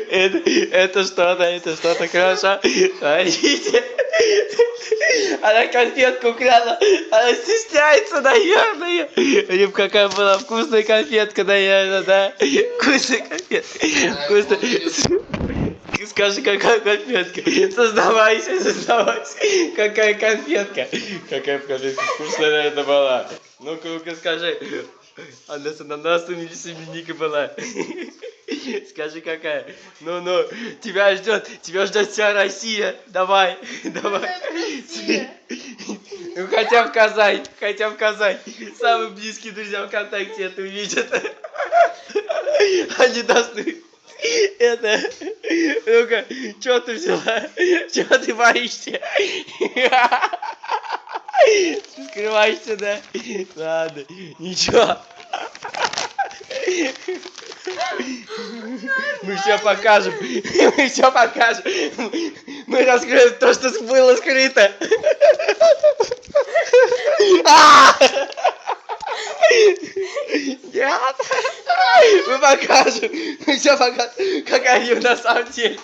Это что-то хорошо. Смотрите. Она конфетку украла. Она стесняется, наверное. Рим, какая была вкусная конфетка, наверное, да? Вкусная конфетка. Вкусная. Скажи, какая конфетка? Сознавайся. Какая конфетка? Какая конфетка вкусная, наверное, была. Ну-ка, скажи. Она с ананасом или с именинникой была? Скажи, какая? Ну, тебя ждет вся Россия. Давай. Ну, хотя в Казань. Самые близкие друзья ВКонтакте это увидят. Они должны... Это... Ну-ка, что ты взяла? Чего ты боишься? Скрываешься, да? Ладно, ничего. Мы все покажем. Мы раскроем то, что было скрыто. Нет. Мы покажем. Мы все покажем, какая Рим на самом деле.